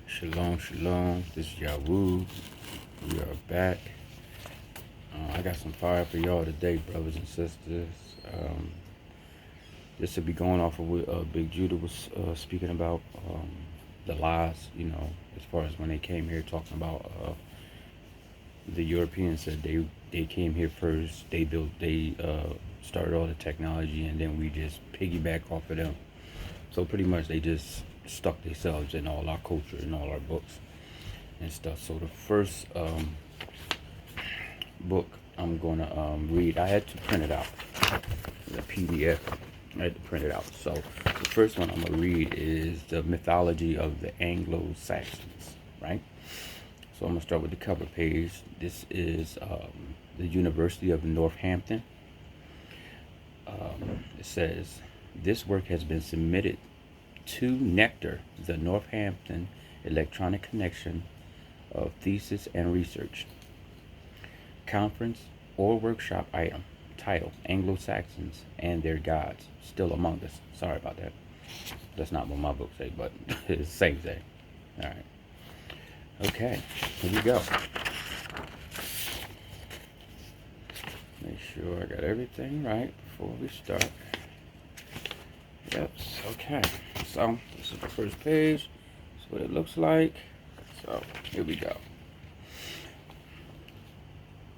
Shalom, shalom. This is Yahwoo. We are back. I got some fire for y'all today, brothers and sisters. Um, this will be going off of what Big Judah was speaking about, the lies, as far as when they came here talking about the Europeans said they came here first, they started all the technology, and then we just piggyback off of them. So pretty much they just stuck themselves in all our culture and all our books and stuff. So the first book I'm gonna read, I had to print it out, the PDF. I had to print it out. So the first one I'm gonna read is the mythology of the Anglo Saxons, right? So I'm gonna start with the cover page. This is the University of Northampton. It says this work has been submitted to Nectar, the Northampton Electronic Connection of Thesis and Research Conference or Workshop item. Title: Anglo-Saxons and Their Gods Still Among Us. Sorry about that. That's not what my book say, but it's the same thing. All right. Okay, here we go. Make sure I got everything right before we start. Yep, okay. So, this is the first page. That's what it looks like. So, here we go.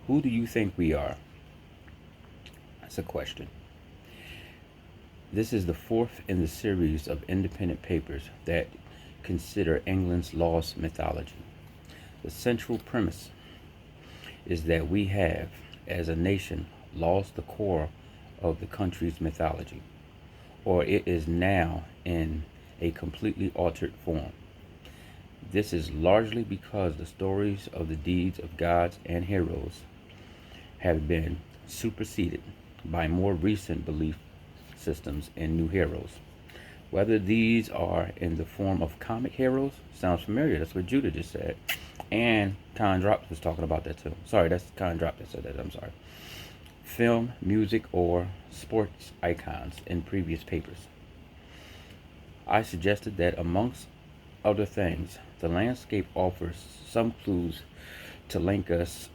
Who do you think we are? That's a question. This is the fourth in the series of independent papers that consider England's lost mythology. The central premise is that we have, as a nation, lost the core of the country's mythology, or it is now in a completely altered form. This is largely because the stories of the deeds of gods and heroes have been superseded by more recent belief systems and new heroes. Whether these are in the form of comic heroes, sounds familiar, that's what Judah just said. And Con Drops was talking about that too. Sorry, that's Con Drop that said that, I'm sorry. Film, music, or sports icons in previous papers. I suggested that amongst other things, the landscape offers some clues to link us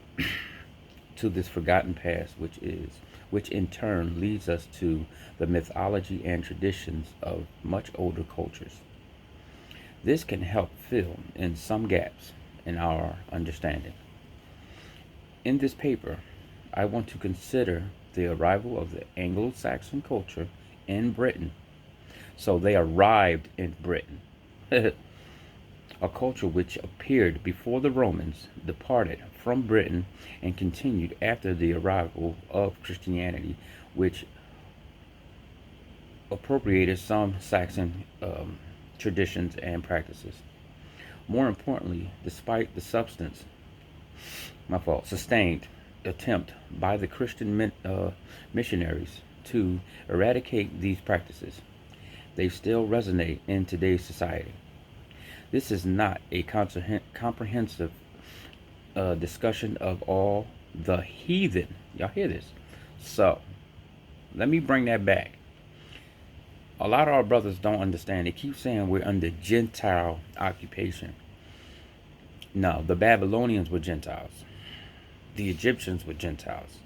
to this forgotten past, which in turn leads us to the mythology and traditions of much older cultures. This can help fill in some gaps in our understanding. In this paper, I want to consider the arrival of the Anglo-Saxon culture in Britain. So they arrived in Britain. A culture which appeared before the Romans departed from Britain and continued after the arrival of Christianity, which appropriated some Saxon traditions and practices. More importantly, despite the sustained attempt by the Christian missionaries to eradicate these practices, they still resonate in today's society. This is not a comprehensive discussion of all the heathen. Y'all hear this? So, let me bring that back. A lot of our brothers don't understand. They keep saying we're under Gentile occupation. No, the Babylonians were Gentiles. The Egyptians were Gentiles.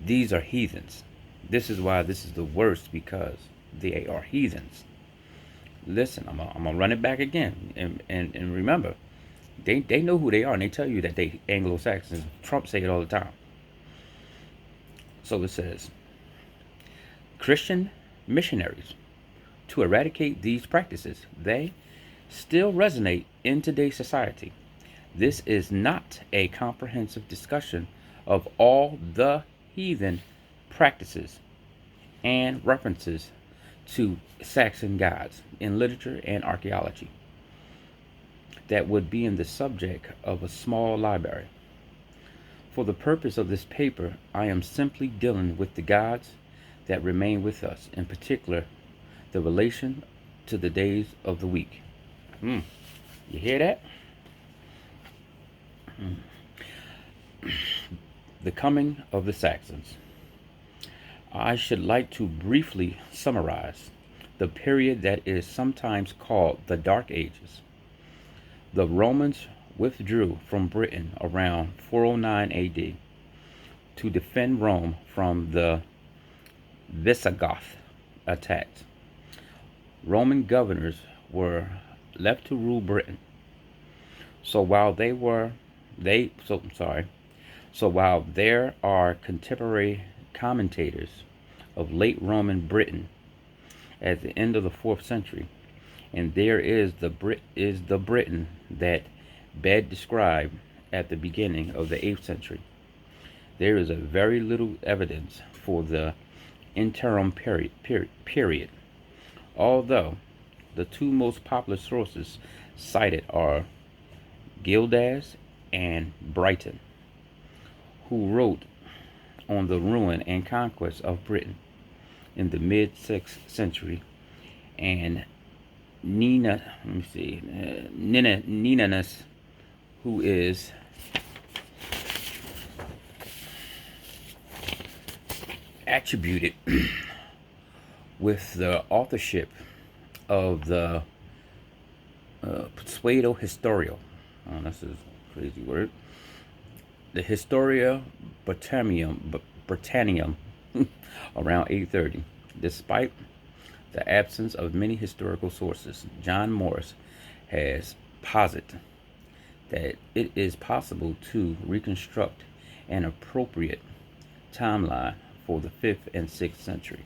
These are heathens. This is why this is the worst, because they are heathens. Listen, I'm gonna run it back again, and remember, they know who they are, and they tell you that they Anglo-Saxons. Trump say it all the time. So it says, Christian missionaries to eradicate these practices. They still resonate in today's society. This is not a comprehensive discussion of all the heathen practices and references to Saxon gods in literature and archaeology that would be in the subject of a small library. For the purpose of this paper, I am simply dealing with the gods that remain with us, in particular, the relation to the days of the week. You hear that? The coming of the Saxons. I should like to briefly summarize the period that is sometimes called the Dark Ages. The Romans withdrew from Britain around 409 AD to defend Rome from the Visigoth attacks. Roman governors were left to rule Britain. So while they were they so sorry. So while there are contemporary commentators of late Roman Britain at the end of the 4th century, and there is the Britain that Bede described at the beginning of the 8th century. There is a very little evidence for the interim period, although the two most popular sources cited are Gildas and Brighton, who wrote on the ruin and conquest of Britain in the mid 6th century, and Ninanus, who is attributed with the authorship of the Pseudo Historia. Oh, that's a crazy word. The Historia Britannium around 830. Despite the absence of many historical sources, John Morris has posited that it is possible to reconstruct an appropriate timeline for the 5th and 6th century.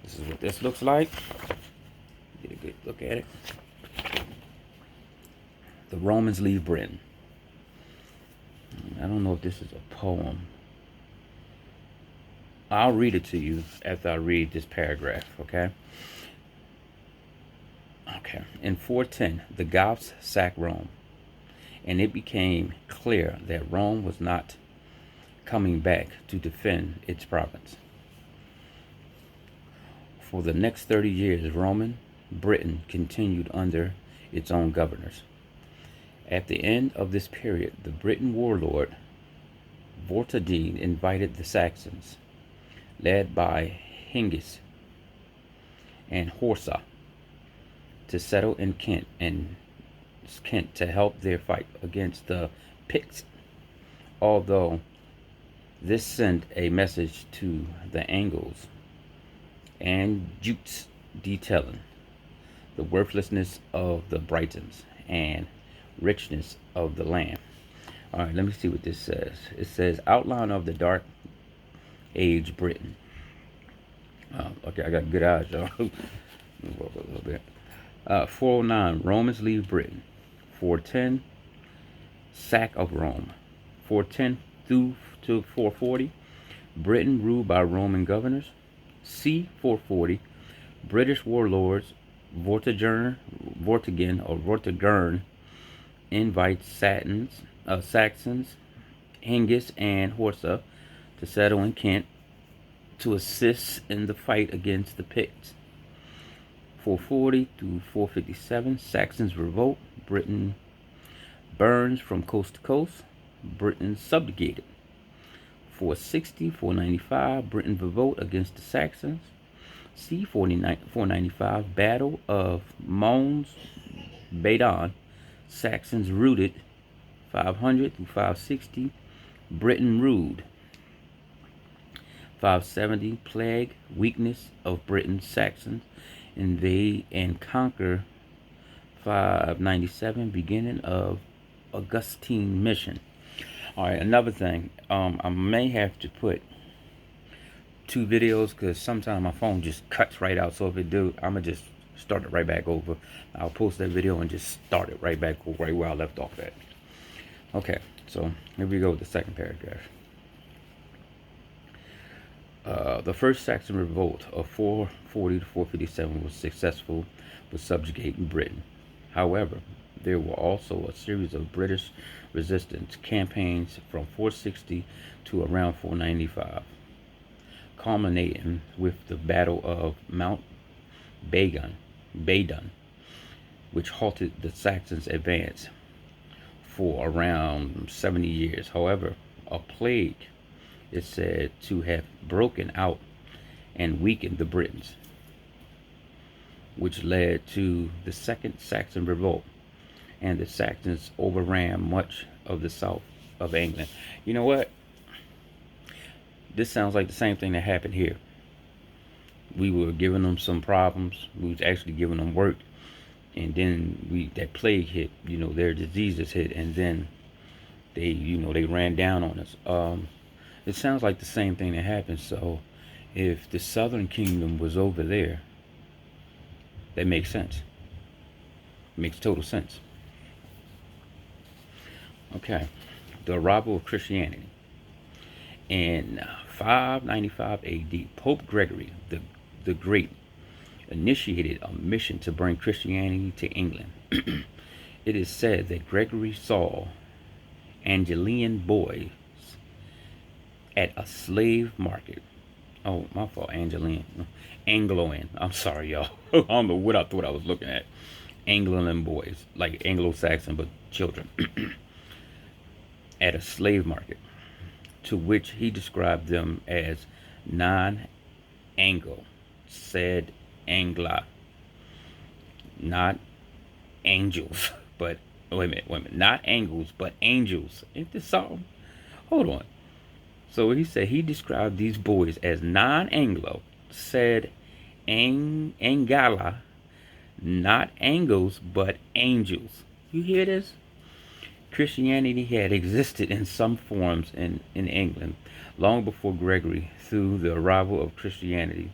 This is what this looks like. Get a good look at it. The Romans leave Britain. I don't know if this is a poem. I'll read it to you after I read this paragraph, okay? Okay. In 410, the Goths sacked Rome, and it became clear that Rome was not coming back to defend its province. For the next 30 years, Roman Britain continued under its own governors. At the end of this period, the Briton warlord Vortigern invited the Saxons, led by Hengist and Horsa, to settle in Kent to help their fight against the Picts, although this sent a message to the Angles and Jutes detailing the worthlessness of the Britons and richness of the land. All right, let me see what this says. It says outline of the Dark Age Britain. Okay, I got good eyes, y'all. Let me walk a little bit. 409, Romans leave Britain. 410, sack of Rome. 410 through to 440, Britain ruled by Roman governors. C. 440, British warlords Vortigern invites Saxons, Hengist, and Horsa to settle in Kent to assist in the fight against the Picts. 440 through 457, Saxons revolt. Britain burns from coast to coast. Britain subjugated. 460, 495, Britain revolt against the Saxons. C. 495, Battle of Mons Badon, Saxons routed. 500 through 560, Britain ruled. 570, Plague, weakness of Britain, Saxons invade and conquer. 597, beginning of Augustine mission. All right, another thing, I may have to put 2 videos because sometimes my phone just cuts right out. So if it do, I'm gonna just start it right back over. I'll post that video and just start it right back over right where I left off at. Okay, so here we go with the second paragraph. The first Saxon revolt of 440 to 457 was successful with subjugating Britain. However, there were also a series of British resistance campaigns from 460 to around 495, culminating with the Battle of Mount Badon, which halted the Saxons' advance for around 70 years. However, a plague is said to have broken out and weakened the Britons, which led to the Second Saxon Revolt and the Saxons overran much of the south of England. You know what? This sounds like the same thing that happened here. We were giving them some problems. We was actually giving them work, and then that plague hit. Their diseases hit, and then they ran down on us. It sounds like the same thing that happened. So, if the Southern Kingdom was over there, that makes sense. It makes total sense. Okay, the arrival of Christianity. In 595 AD, Pope Gregory the Great initiated a mission to bring Christianity to England. It is said that Gregory saw Angelian boys at a slave market. Oh, my fault, Angloan. I'm sorry, y'all. I don't know what I thought I was looking at. Angloan boys, like Anglo-Saxon, but children, at a slave market, to which he described them as non-Anglo, said Angla, not angels, but wait a minute, not angels, but angels. Ain't this something? Hold on. So he said he described these boys as non-Anglo, said Angala, not angles, but angels. You hear this? Christianity had existed in some forms in England long before Gregory. Through the arrival of Christianity,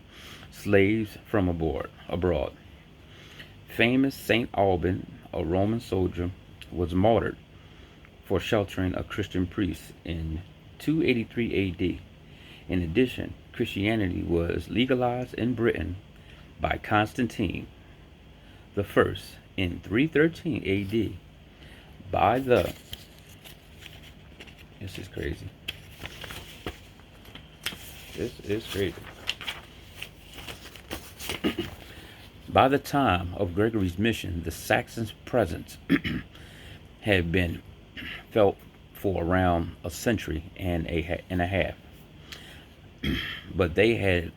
slaves from abroad. Famous Saint Alban, a Roman soldier, was martyred for sheltering a Christian priest in 283 AD. In addition, Christianity was legalized in Britain by Constantine the First in 313 AD by the this is crazy. This is crazy. By the time of Gregory's mission, the Saxons' presence had been felt for around a century and a half, but they had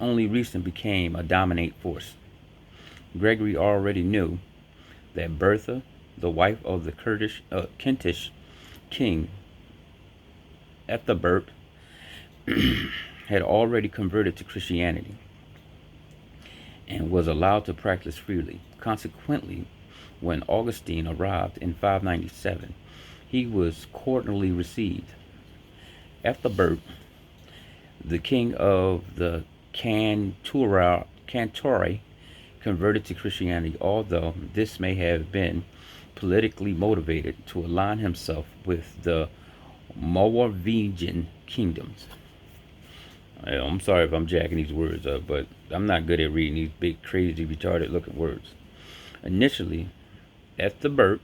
only recently became a dominant force. Gregory already knew that Bertha, the wife of the Kentish king Ethelbert, had already converted to Christianity and was allowed to practice freely. Consequently, when Augustine arrived in 597, he was cordially received. Ethelbert, the king of the Cantori, converted to Christianity, although this may have been politically motivated to align himself with the Moravian kingdoms. I'm sorry if I'm jacking these words up, but I'm not good at reading these big, crazy, retarded looking words. Initially, Ethelbert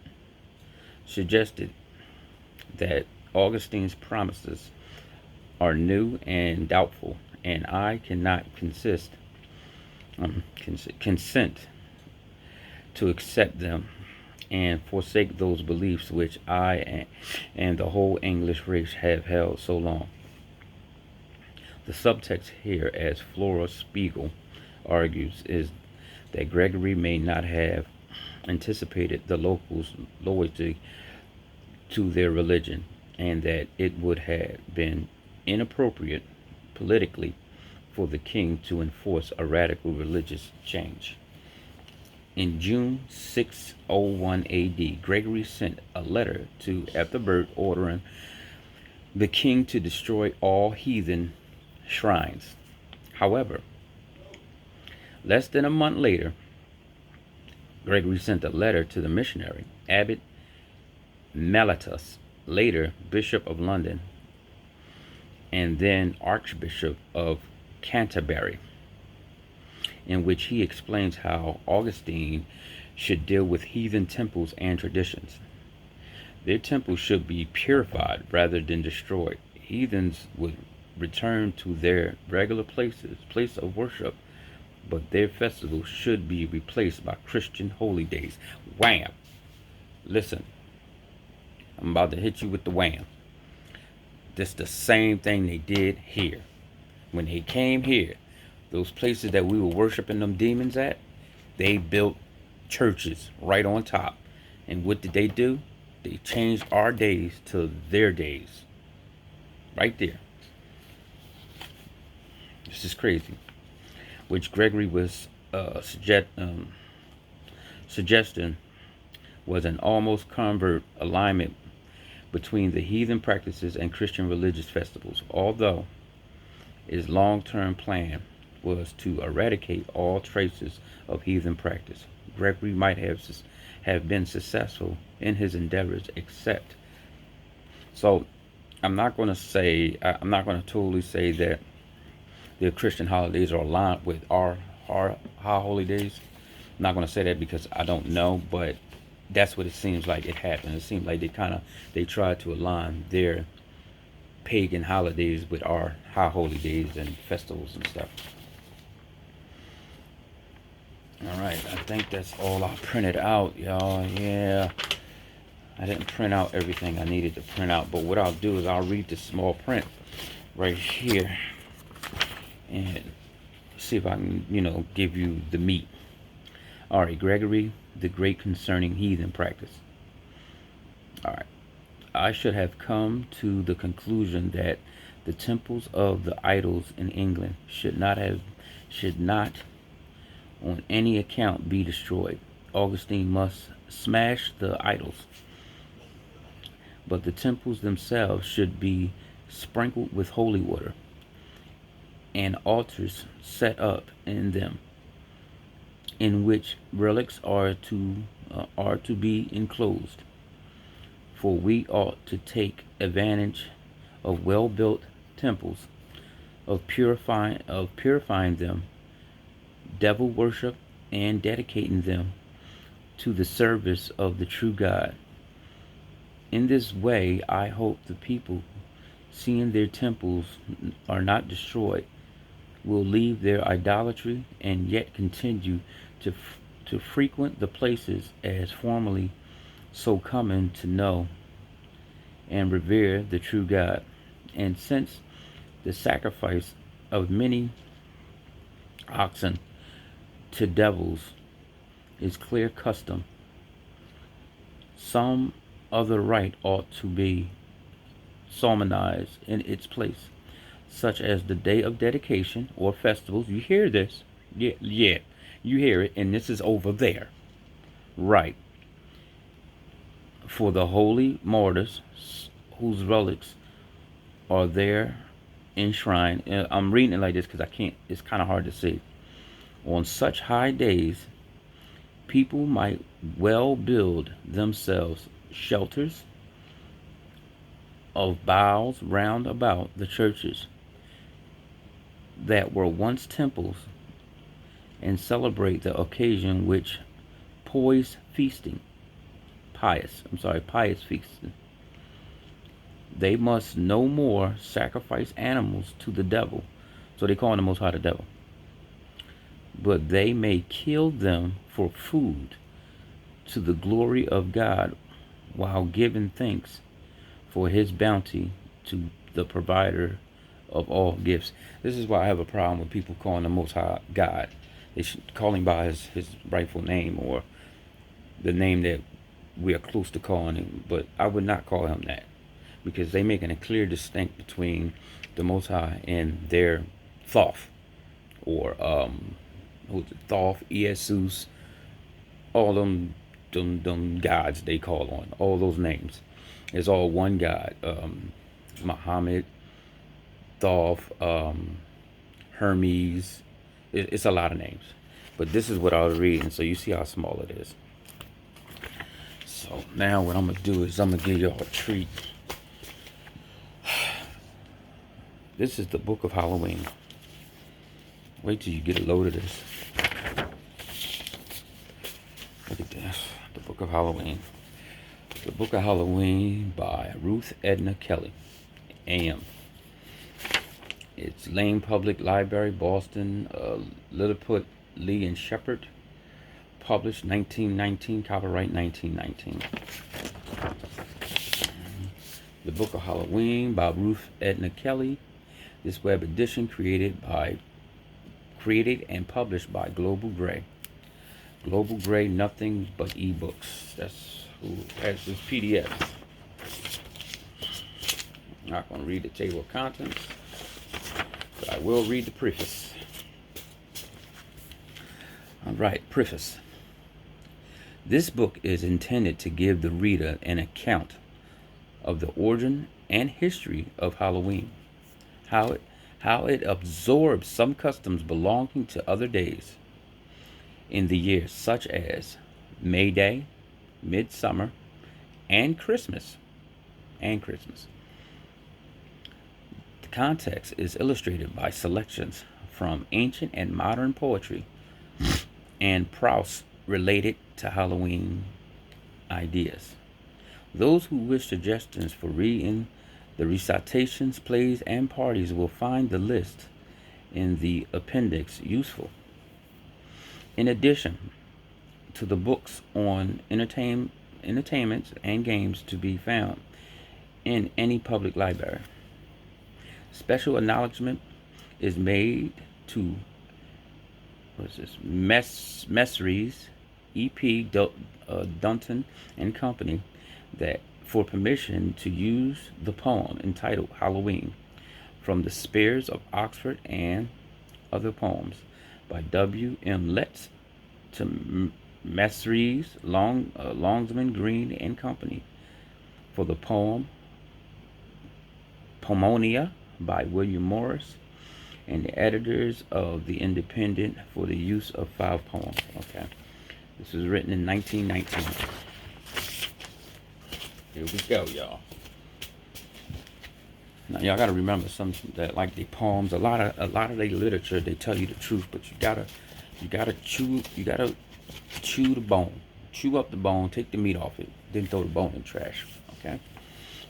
suggested that Augustine's promises are new and doubtful, and I cannot consent to accept them and forsake those beliefs which I and the whole English race have held so long. The subtext here, as Flora Spiegel argues, is that Gregory may not have anticipated the locals' loyalty to their religion, and that it would have been inappropriate politically for the king to enforce a radical religious change. In June 601 AD, Gregory sent a letter to Ethelbert ordering the king to destroy all heathen shrines. However, less than a month later, Gregory sent a letter to the missionary, Abbot Mellitus, later Bishop of London, and then Archbishop of Canterbury, in which he explains how Augustine should deal with heathen temples and traditions. Their temples should be purified rather than destroyed. Heathens would return to their regular place of worship, but their festivals should be replaced by Christian holy days. Wham! Listen, I'm about to hit you with the wham. This is the same thing they did here. When they came here, those places that we were worshiping them demons at, they built churches right on top. And what did they do? They changed our days to their days. Right there. This is crazy. Which Gregory was suggesting was an almost convert alignment between the heathen practices and Christian religious festivals, although his long-term plan was to eradicate all traces of heathen practice. Gregory might have been successful in his endeavors, except so I'm not going to totally say that the Christian holidays are aligned with our holy days. I'm not going to say that because I don't know, but that's what it seems like it happened. It seemed like they tried to align their pagan holidays with our high holy days and festivals and stuff. All right, I think that's all I printed out, y'all. Yeah, I didn't print out everything I needed to print out, but what I'll do is I'll read the small print right here and see if I can, give you the meat. All right, Gregory the Great concerning heathen practice. All right, I should have come to the conclusion that the temples of the idols in England should not on any account be destroyed. Augustine must smash the idols, but the temples themselves should be sprinkled with holy water and altars set up in them, in which relics are to be enclosed. For we ought to take advantage of well-built temples, of purifying them, devil worship, and dedicating them to the service of the true God. In this way, I hope the people, seeing their temples are not destroyed, will leave their idolatry and yet continue to frequent the places as formerly, so coming to know and revere the true God. And since the sacrifice of many oxen to devils is clear custom, some other rite ought to be solemnized in its place, such as the day of dedication or festivals. You hear this? Yeah, you hear it, and this is over there. Right. For the holy martyrs whose relics are there enshrined. I'm reading it like this because I can't, it's kind of hard to see. On such high days, people might well build themselves shelters of boughs round about the churches that were once temples, and celebrate the occasion which pious feasting. They must no more sacrifice animals to the devil, so they call the Most High the devil, but they may kill them for food to the glory of God, while giving thanks for his bounty to the provider of all gifts. This is why I have a problem with people calling the Most High God. They should call him by his rightful name, or the name that we are close to calling him. But I would not call him that, because they making a clear distinct between the Most High and their Thoth, or who's it, Thoth, Jesus, all them gods they call on, all those names. It's all one God. Muhammad, Thoth, Hermes. It's a lot of names. But this is what I was reading, so you see how small it is. So now what I'm going to do is I'm going to give y'all a treat. This is the Book of Halloween. Wait till you get a load of this. Look at this. The Book of Halloween. The Book of Halloween by Ruth Edna Kelly, AM. It's Lane Public Library, Boston, Lilliput, Lee and Shepard. Published 1919, copyright 1919. The Book of Halloween by Ruth Edna Kelly. This web edition created and published by Global Gray. Global Gray, nothing but ebooks. That's who has this PDF. I'm not going to read the table of contents, but I will read the preface. All right, preface. This book is intended to give the reader an account of the origin and history of Halloween, how it absorbs some customs belonging to other days in the year, such as May Day, Midsummer, and Christmas. The context is illustrated by selections from ancient and modern poetry and prose related to Halloween ideas. Those who wish suggestions for reading the recitations, plays, and parties will find the list in the appendix useful. In addition to the books on entertainments and games to be found in any public library, special acknowledgement is made to Messrs. E.P. Dunton and Company that for permission to use the poem entitled Halloween from the Spears of Oxford and other poems by W. M. Letts to Messrs. Longsman Green and Company for the poem Pomonia by William Morris and the editors of The Independent for the use of 5 poems. Okay. This was written in 1919. Here we go, y'all. Now y'all gotta remember some that like the poems, a lot of their literature, they tell you the truth, but you gotta chew the bone. Chew up the bone, take the meat off it, then throw the bone in the trash. Okay?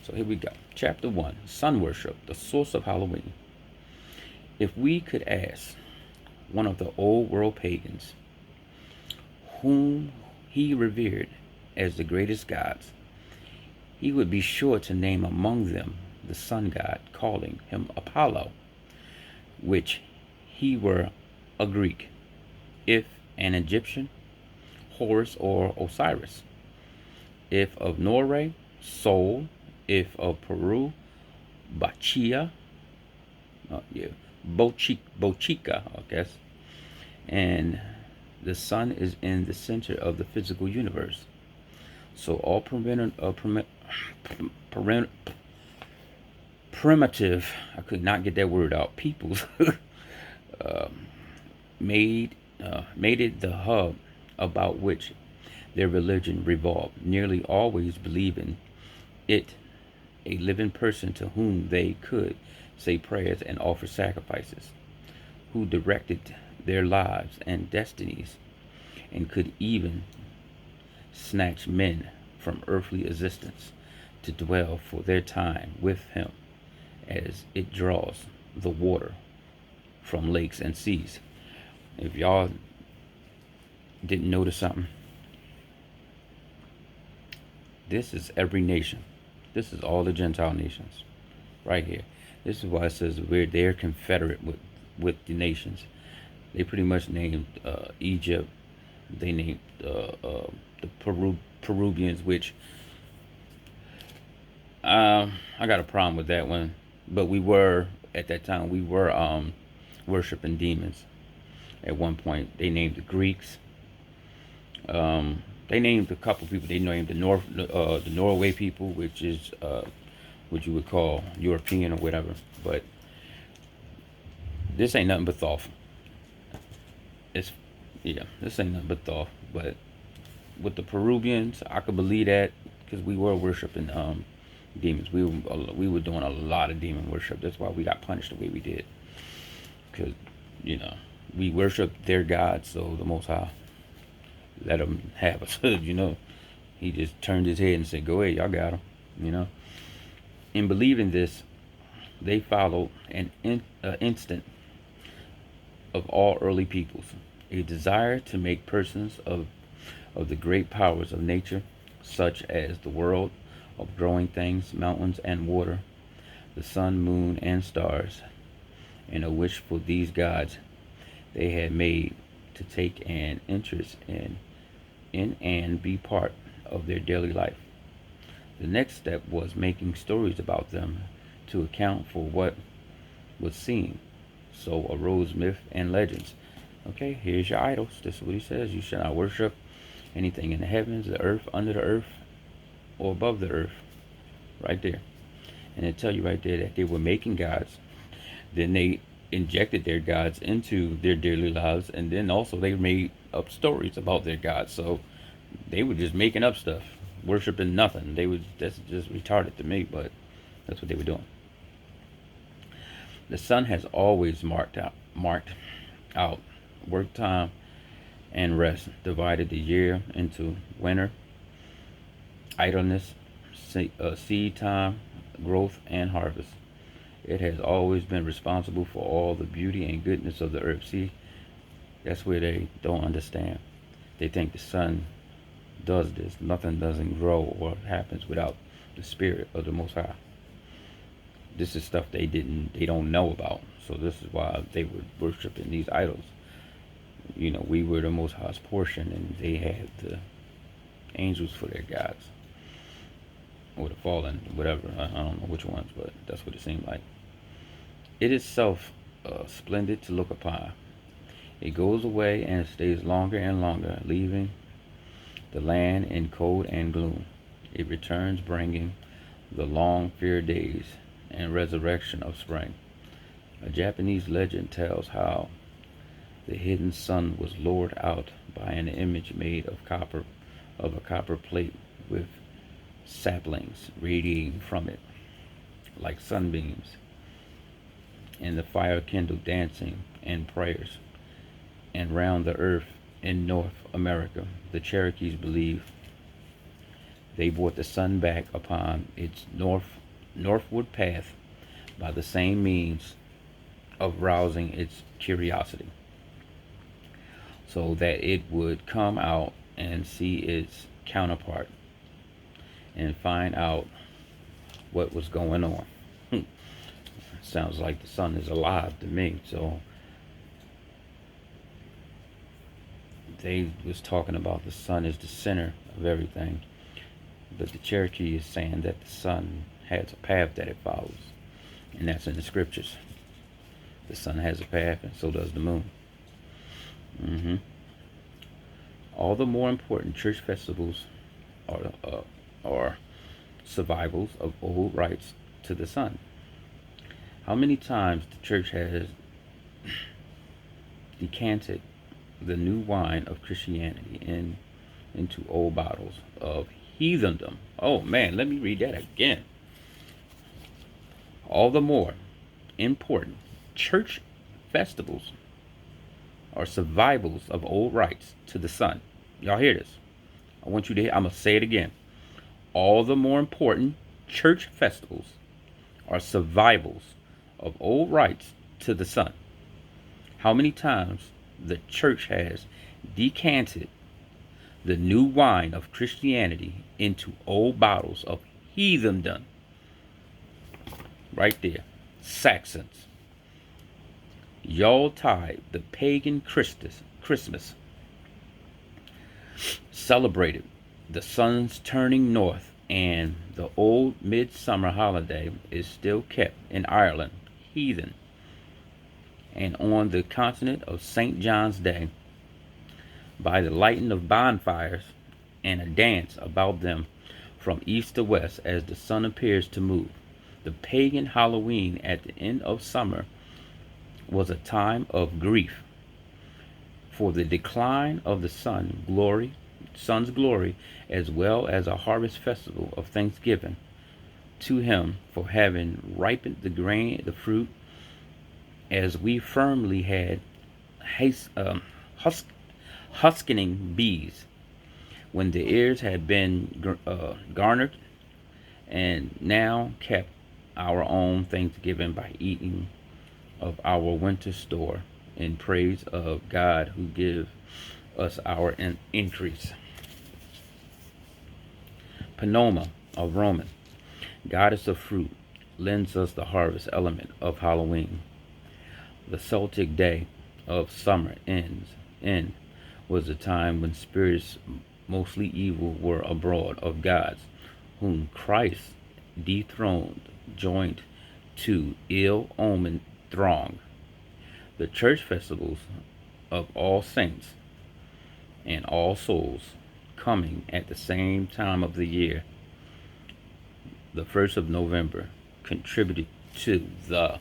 So here we go. Chapter 1, Sun Worship, the source of Halloween. If we could ask one of the old world pagans whom he revered as the greatest gods, he would be sure to name among them the sun god, calling him Apollo, which he were a Greek, if an Egyptian, Horus or Osiris, if of Norway, Sol, if of Peru, Bacchia, Bochica, I guess, and the sun is in the center of the physical universe. So all primitive, I could not get that word out, peoples made it the hub about which their religion revolved, nearly always believing it a living person to whom they could say prayers and offer sacrifices, who directed their lives and destinies, and could even snatch men from earthly existence to dwell for their time with him as it draws the water from lakes and seas. If y'all didn't notice something, this is every nation. This is all the Gentile nations right here. This is why it says they're confederate with the nations. They pretty much named Egypt. They named the Peruvians, which I got a problem with that one. But we were at that time worshiping demons. At one point, they named the Greeks. They named a couple people. They named the Norway people, which is what you would call European or whatever. But this ain't nothing but thoughtful. This ain't nothing but thought. But with the Peruvians, I could believe that because we were worshiping demons. We were doing a lot of demon worship. That's why we got punished the way we did. Because we worshiped their God, so the Most High let him have us. He just turned his head and said, "Go ahead, y'all got him." In believing this, they followed an instinct of all early peoples, a desire to make persons of the great powers of nature, such as the world of growing things, mountains and water, the sun, moon, and stars, and a wish for these gods they had made to take an interest in and be part of their daily life. The next step was making stories about them to account for what was seen. So arose myth and legends. Okay, here's your idols. This is what he says. You shall not worship anything in the heavens, the earth, under the earth, or above the earth. Right there. And it tell you right there that they were making gods. Then they injected their gods into their daily lives, and then also they made up stories about their gods. So they were just making up stuff, worshiping nothing. That's just retarded to me, but that's what they were doing. The sun has always marked out work time and rest, divided the year into winter, idleness, seed time, growth, and harvest. It has always been responsible for all the beauty and goodness of the earth. See, that's where they don't understand. They think the sun does this. Nothing doesn't grow or happens without the spirit of the Most High. This is stuff they don't know about. So this is why they were worshiping these idols. We were the Most High's portion, and they had the angels for their gods, or the fallen, whatever. I don't know which ones, but that's what it seemed like. It is splendid to look upon. It goes away and stays longer and longer, leaving the land in cold and gloom. It returns, bringing the long feared days and resurrection of spring. A Japanese legend tells how the hidden sun was lured out by an image made of a copper plate with saplings radiating from it like sunbeams, and the fire kindled dancing and prayers. And round the earth in North America, the Cherokees believe they brought the sun back upon its northward path by the same means of rousing its curiosity, so that it would come out and see its counterpart and find out what was going on. Sounds like the sun is alive to me. So they was talking about the sun is the center of everything, but the Cherokee is saying that the sun has a path that it follows, and that's in the scriptures. The sun has a path, and so does the moon. All the more important church festivals are survivals of old rites to the sun. How many times the church has decanted the new wine of Christianity into old bottles of heathendom. Oh man, let me read that again. All the more important church festivals are survivals of old rites to the sun. Y'all hear this? I want you to hear. I'm going to say it again. All the more important church festivals are survivals of old rites to the sun. How many times the church has decanted the new wine of Christianity into old bottles of heathendom. Right there. Saxons. Yuletide, the pagan Christmas, celebrated the sun's turning north, and the old midsummer holiday is still kept in Ireland, heathen, and on the continent of St. John's Day, by the lighting of bonfires and a dance about them from east to west as the sun appears to move. The pagan Halloween at the end of summer was a time of grief for the decline of the sun's glory, as well as a harvest festival of thanksgiving to him for having ripened the fruit, as we firmly had husking bees when the ears had been garnered, and now kept our own thanksgiving by eating of our winter store in praise of God who gives us our increase. Panoma of Roman, goddess of fruit, lends us the harvest element of Halloween. The Celtic day of summer ends end was the time when spirits, mostly evil, were abroad of gods, whom Christ dethroned, joined to ill omened throng. The church festivals of All Saints and All Souls, coming at the same time of the year, the 1st of November, contributed to the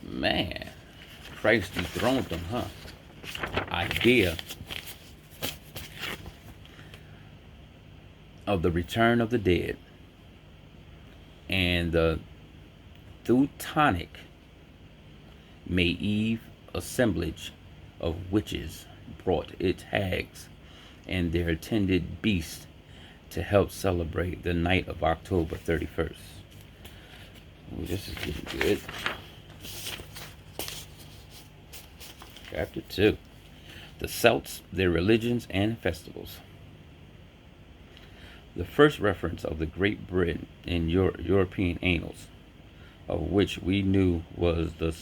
man, Christ dethroned them, idea of the return of the dead, and the Teutonic Medieval assemblage of witches brought its hags and their attendant beasts to help celebrate the night of October 31st. Ooh, this is getting good. Chapter 2. The Celts, their religions and festivals. The first reference of the Great Britain in European annals, of which we knew, was the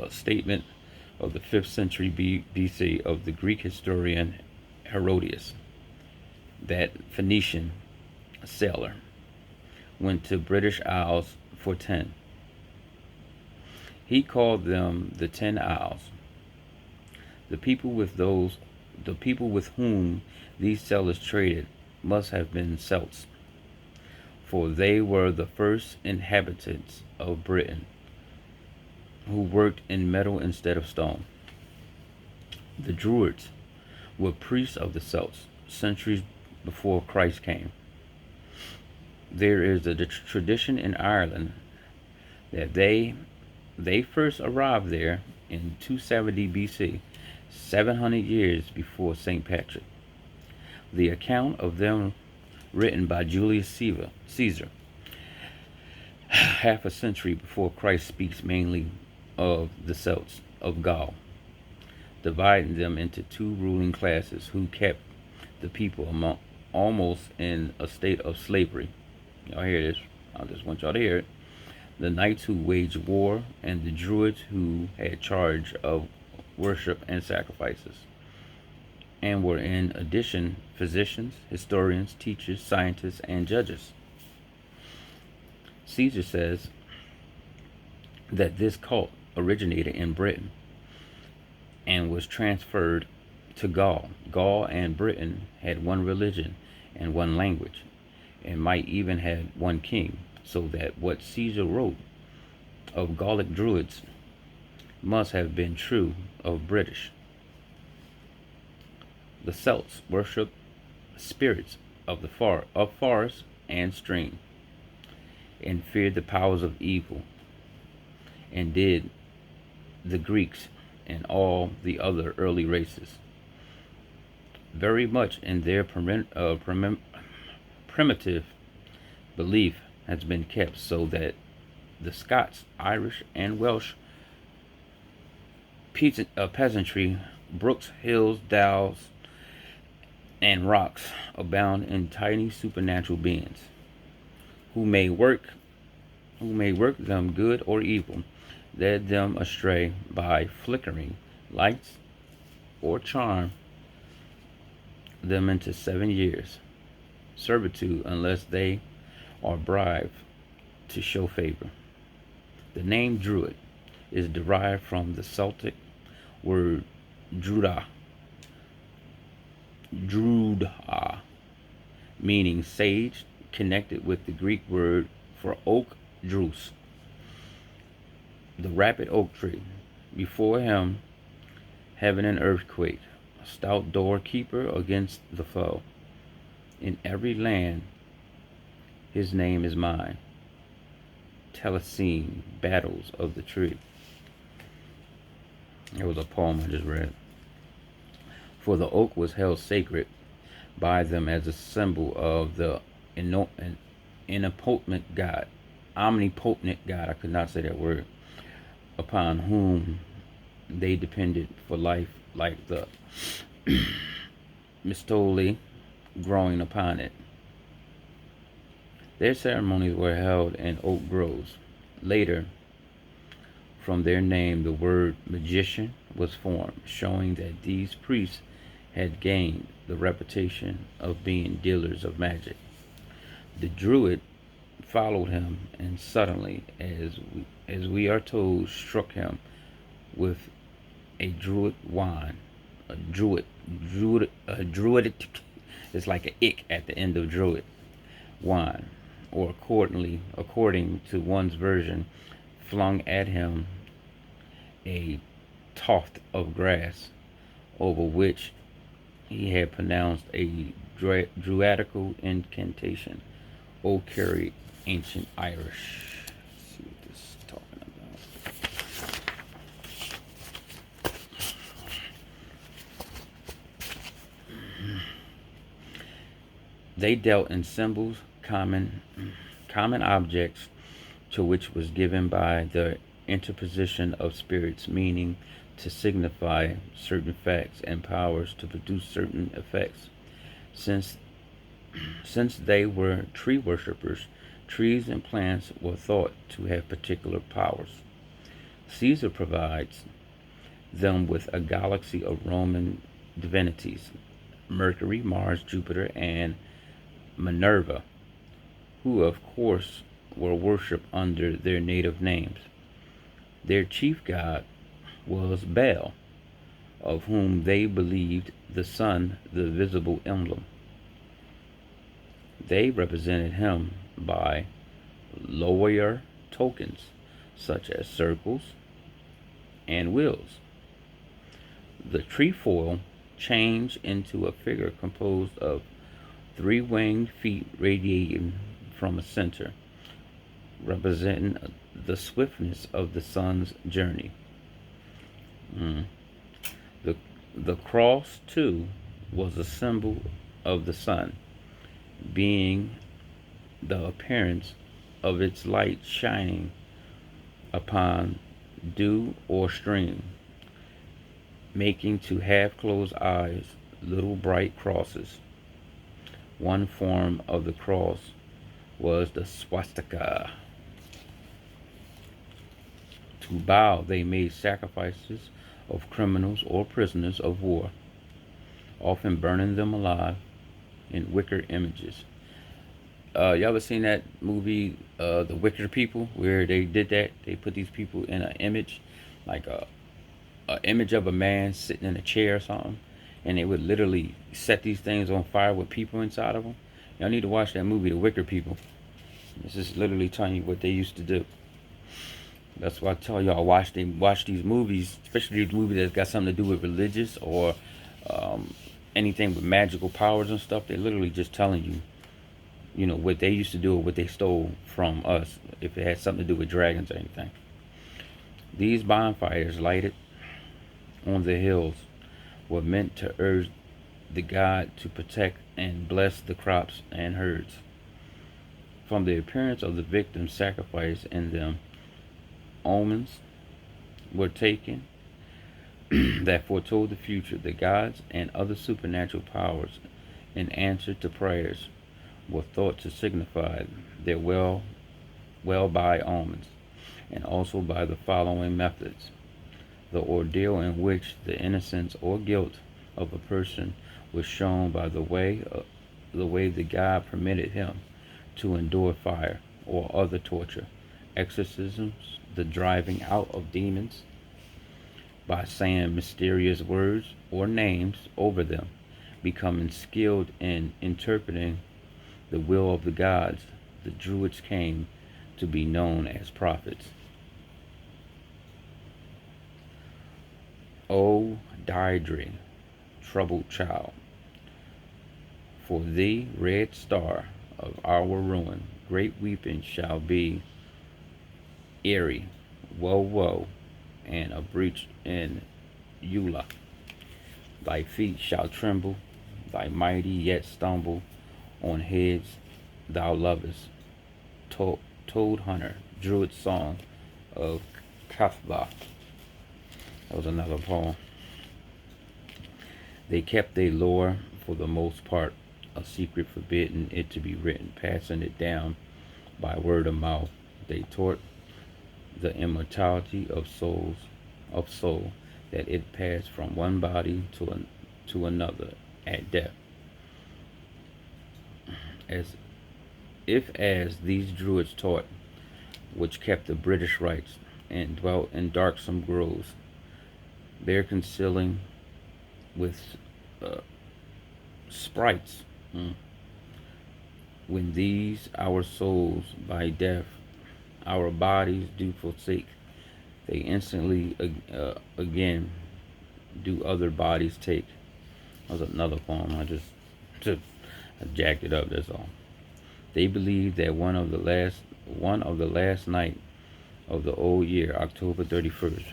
statement of the 5th century BC of the Greek historian Herodotus, that Phoenician sailor went to British Isles for 10. He called them the 10 Isles. The people with whom these sailors traded must have been Celts, for they were the first inhabitants of Britain who worked in metal instead of stone. The Druids were priests of the Celts centuries before Christ came. There is a tradition in Ireland that they first arrived there in 270 BC, 700 years before St. Patrick. The account of them, written by Julius Caesar, half a century before Christ, speaks mainly of the Celts of Gaul, dividing them into two ruling classes who kept the people almost in a state of slavery. Y'all hear this? I just want y'all to hear it. The knights who waged war, and the druids who had charge of worship and sacrifices, and were in addition physicians, historians, teachers, scientists, and judges. Caesar says that this cult originated in Britain and was transferred to Gaul. Gaul and Britain had one religion and one language, and might even have one king, so that what Caesar wrote of Gallic druids must have been true of British. The Celts worshipped spirits of the forest and stream, and feared the powers of evil, and did the Greeks and all the other early races. Very much in their primitive belief has been kept, so that the Scots, Irish, and Welsh peasantry, brooks, hills, dales, and rocks abound in tiny supernatural beings who may work them good or evil, led them astray by flickering lights, or charm them into 7 years servitude unless they are bribed to show favor. The name Druid is derived from the Celtic word druda, meaning sage, connected with the Greek word for oak, drus, the rapid oak tree. Before him, heaven and earth quaked, a stout doorkeeper against the foe. In every land, his name is mine. Telesine, battles of the tree. It was a poem I just read. For the oak was held sacred by them as a symbol of the omnipotent God. Omnipotent God, I could not say that word. Upon whom they depended for life, like the mistoli growing upon it. Their ceremonies were held in oak groves. Later, from their name, the word magician was formed, showing that these priests had gained the reputation of being dealers of magic. The Druid followed him, and suddenly, as we are told, struck him with a druid wand. A druid. It's like an ick at the end of druid wand, or according to one's version, flung at him a tuft of grass, over which he had pronounced a druidical incantation. O carry ancient Irish. Let's see what this is talking about. They dealt in symbols, common objects, to which was given by the interposition of spirits, meaning to signify certain facts and powers to produce certain effects. Since since they were tree worshippers, trees and plants were thought to have particular powers. Caesar provides them with a galaxy of Roman divinities: Mercury, Mars, Jupiter, and Minerva, who of course were worshipped under their native names. Their chief god was Baal, of whom they believed the sun the visible emblem. They represented him by lower tokens such as circles and wheels. The trefoil changed into a figure composed of three winged feet radiating from a center, representing the swiftness of the sun's journey. Mm. The, the cross, too, was a symbol of the sun, being the appearance of its light shining upon dew or stream, making to half closed eyes little bright crosses. One form of the cross was the swastika. To bow, they made sacrifices of criminals or prisoners of war, often burning them alive in wicker images. You ever seen that movie, The Wicker People, where they did that? They put these people in an image, like a image of a man sitting in a chair or something, and they would literally set these things on fire with people inside of them. Y'all need to watch that movie, The Wicker People. This is literally telling you what they used to do. That's why I tell y'all, watch these movies, especially these movies that's got something to do with religious or anything with magical powers and stuff. They're literally just telling you, what they used to do or what they stole from us, if it had something to do with dragons or anything. These bonfires lighted on the hills were meant to urge the god to protect and bless the crops and herds. From the appearance of the victims sacrificed in them, omens were taken that foretold the future. The gods and other supernatural powers, in answer to prayers, were thought to signify their well by omens, and also by the following methods: the ordeal in which the innocence or guilt of a person was shown by the way the god permitted him to endure fire or other torture; exorcisms, the driving out of demons by saying mysterious words or names over them; becoming skilled in interpreting the will of the gods. The Druids came to be known as prophets. O Deirdre, troubled child, for thee, red star of our ruin, great weeping shall be eerie, woe, and a breach in Eula. Thy feet shall tremble, thy mighty yet stumble on heads thou lovest. Toad Hunter, Druid Song of Cathba. That was another poem. They kept their lore, for the most part, a secret, forbidding it to be written, passing it down by word of mouth. They taught the immortality of soul, that it passed from one body to another at death. As as these Druids taught, which kept the British rights and dwelt in darksome groves, there concealing with uh, sprites. When these our souls by death our bodies do forsake, they instantly again do other bodies take. That was another poem. I jacked it up. That's all. They believe that one of the last night of the old year, October 31st,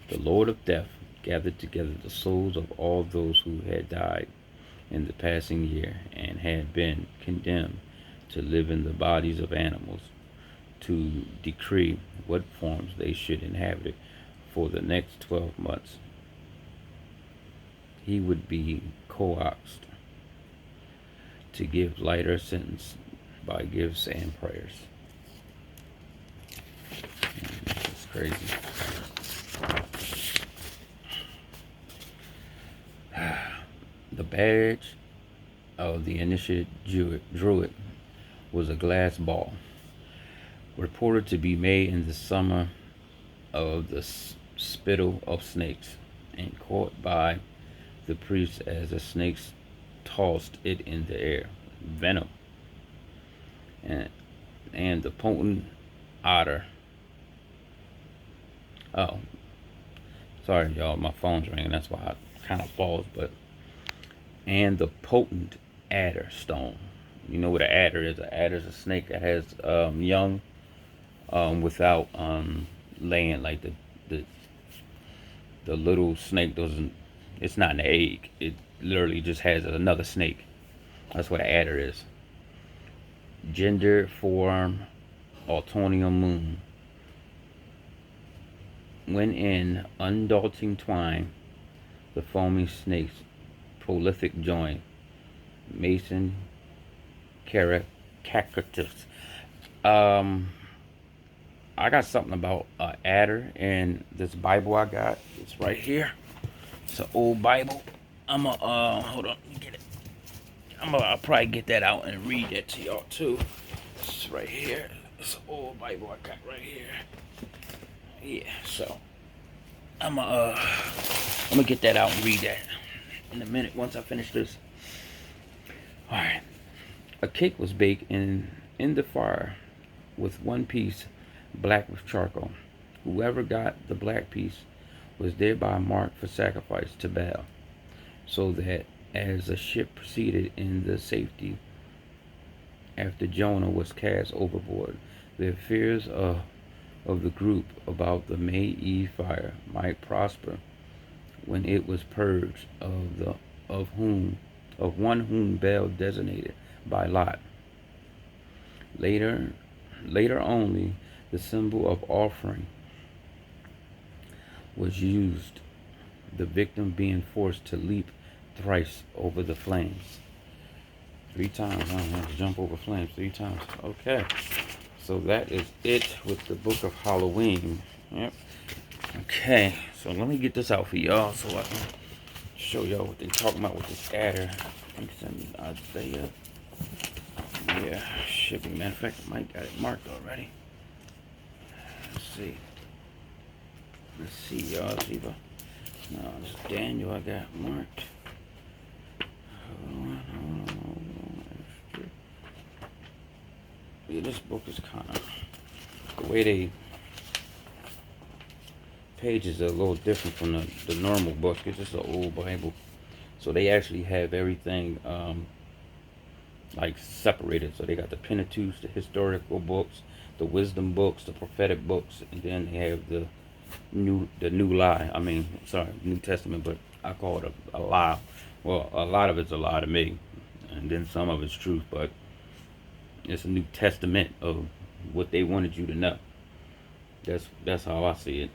the Lord of Death gathered together the souls of all those who had died in the passing year and had been condemned to live in the bodies of animals, to decree what forms they should inhabit for the next 12 months. He would be coaxed to give lighter sentence by gifts and prayers. It's crazy. The badge of the initiate druid was a glass ball, reported to be made in the summer of the spittle of snakes, and caught by the priest as the snakes tossed it in the air. Venom and and the potent otter. Oh, sorry, y'all. My phone's ringing. That's why I kind of paused. But and the potent adder stone. You know what an adder is? An adder is a snake that has young without laying. Like the the little snake doesn't. It's not an egg. It literally just has another snake. That's what an adder is. Gender, form, Autonium moon. When in undaunting twine, the foamy snake's prolific join, Mason Cactus. Um, I got something about adder in this Bible I got. It's right here. It's an old Bible. Hold on, let me get it. I'll probably get that out and read that to y'all too. It's right here. It's an old Bible I got right here. Yeah, so I'm gonna get that out and read that in a minute once I finish this. All right. A cake was baked in the fire with one piece black with charcoal. Whoever got the black piece was thereby marked for sacrifice to Baal, so that as the ship proceeded in the safety after Jonah was cast overboard, the fears of the group about the May Eve fire might prosper when it was purged of whom of one whom Baal designated by lot. Later only the symbol of offering was used, the victim being forced to leap thrice over the flames. 3 times. I have to jump over flames 3 times. Okay. So that is it with the book of Halloween. Yep. Okay. So let me get this out for y'all so I can show y'all what they're talking about with this adder. I think it's in Isaiah. Yeah. Shipping. Matter of fact, I might got it marked already. Let's see. Let's see, y'all. See if no, it's Daniel I got marked. Hold on. Yeah, this book is kind of, the way they pages are a little different from the normal book. It's just an old Bible, so they actually have everything like separated. So they got the Pentateuch, the historical books, the wisdom books, the prophetic books, and then they have the new lie. New Testament, but I call it a lie. Well, a lot of it's a lie to me, and then some of it's truth, but it's a New Testament of what they wanted you to know. That's how I see it.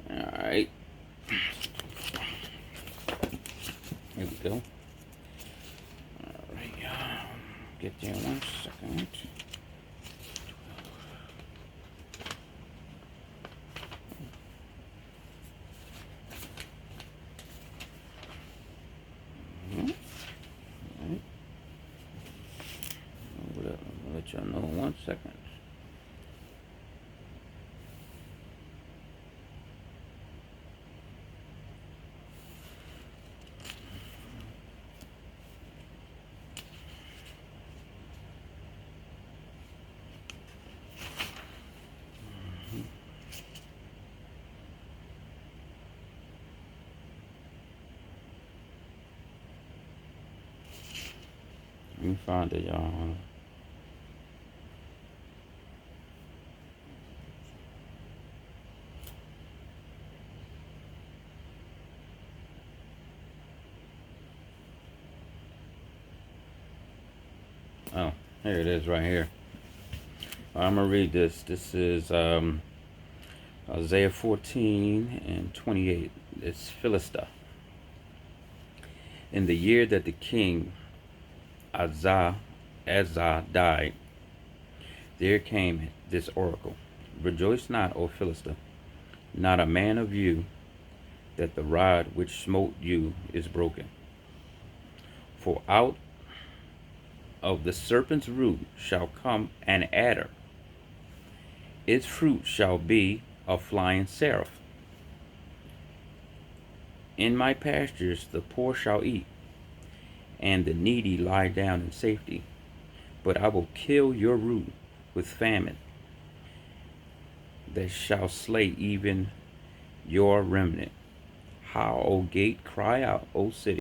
All right, here we go. All right, get there 1 second. y'all know in 1 second. Let me find it, y'all. Oh, here it is right here. I'm going to read this. This is Isaiah 14 and 28. It's Philistia. In the year that the king Azza died, there came this oracle. Rejoice not, O Philistia, not a man of you, that the rod which smote you is broken. For out of the serpent's root shall come an adder. Its fruit shall be a flying seraph. In my pastures the poor shall eat, and the needy lie down in safety. But I will kill your root with famine, that shall slay even your remnant. How, O gate, cry out, O city.